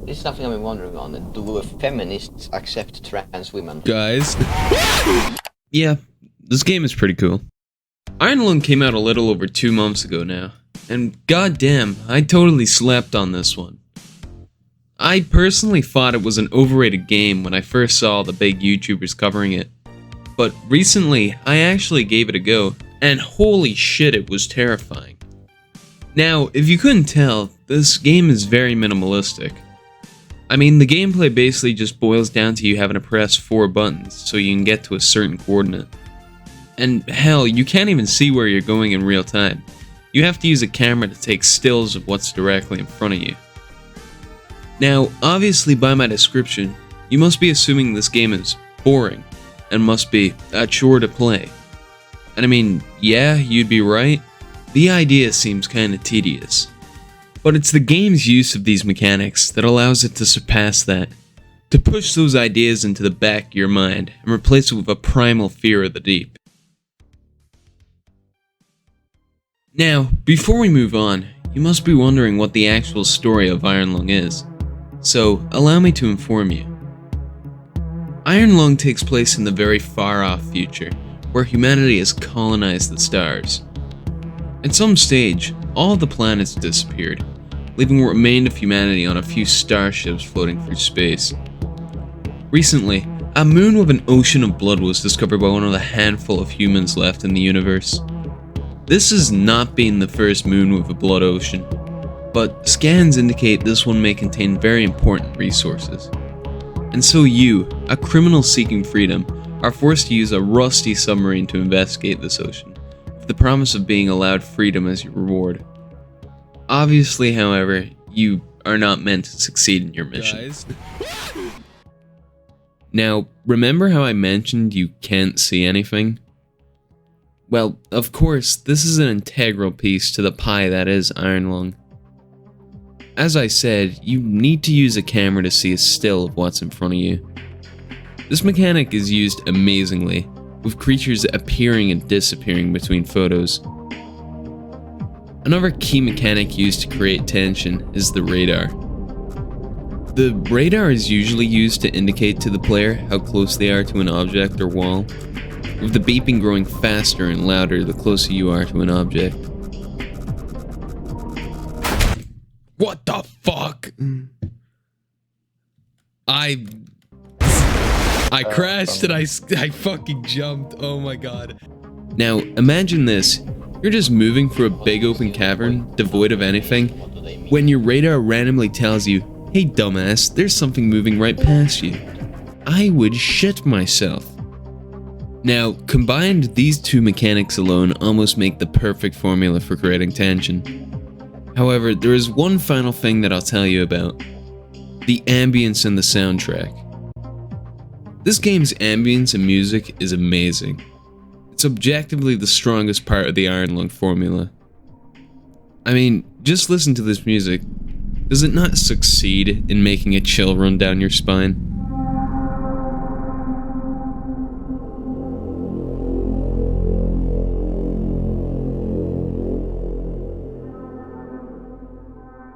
This is something I've been wondering on. Do feminists accept trans women? Guys. Yeah, this game is pretty cool. Iron Lung came out a little over 2 months ago now, and goddamn, I totally slept on this one. I personally thought it was an overrated game when I first saw the big YouTubers covering it, but recently I actually gave it a go, and holy shit, it was terrifying. Now, if you couldn't tell, this game is very minimalistic. I mean, the gameplay basically just boils down to you having to press 4 buttons so you can get to a certain coordinate. And hell, you can't even see where you're going in real time. You have to use a camera to take stills of what's directly in front of you. Now, obviously by my description, you must be assuming this game is boring, and must be a chore to play. And I mean, yeah, you'd be right. The idea seems kinda tedious. But it's the game's use of these mechanics that allows it to surpass that. To push those ideas into the back of your mind and replace it with a primal fear of the deep. Now, before we move on, you must be wondering what the actual story of Iron Lung is. So, allow me to inform you. Iron Lung takes place in the very far-off future, where humanity has colonized the stars. At some stage, all of the planets disappeared, leaving what remained of humanity on a few starships floating through space. Recently, a moon with an ocean of blood was discovered by one of the handful of humans left in the universe. This has not been the first moon with a blood ocean, but scans indicate this one may contain very important resources. And so you, a criminal seeking freedom, are forced to use a rusty submarine to investigate this ocean, with the promise of being allowed freedom as your reward. Obviously, however, you are not meant to succeed in your mission. Now, remember how I mentioned you can't see anything? Well, of course, this is an integral piece to the pie that is Iron Lung. As I said, you need to use a camera to see a still of what's in front of you. This mechanic is used amazingly, with creatures appearing and disappearing between photos. Another key mechanic used to create tension is the radar. The radar is usually used to indicate to the player how close they are to an object or wall, with the beeping growing faster and louder the closer you are to an object. What the fuck? I crashed and I fucking jumped. Oh my god. Now, imagine this. You're just moving through a big open cavern, devoid of anything, when your radar randomly tells you, hey dumbass, there's something moving right past you. I would shit myself. Now, combined, these two mechanics alone almost make the perfect formula for creating tension. However, there is one final thing that I'll tell you about. The ambience and the soundtrack. This game's ambience and music is amazing. It's objectively the strongest part of the Iron Lung formula. I mean, just listen to this music. Does it not succeed in making a chill run down your spine?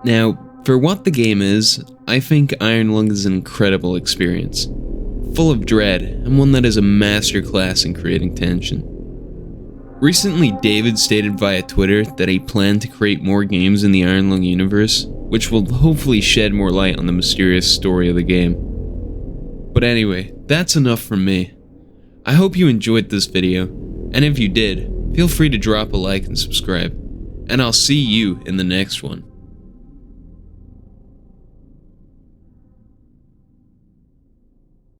Now, for what the game is, I think Iron Lung is an incredible experience, full of dread, and one that is a masterclass in creating tension. Recently, David stated via Twitter that he planned to create more games in the Iron Lung universe, which will hopefully shed more light on the mysterious story of the game. But anyway, that's enough from me. I hope you enjoyed this video, and if you did, feel free to drop a like and subscribe, and I'll see you in the next one.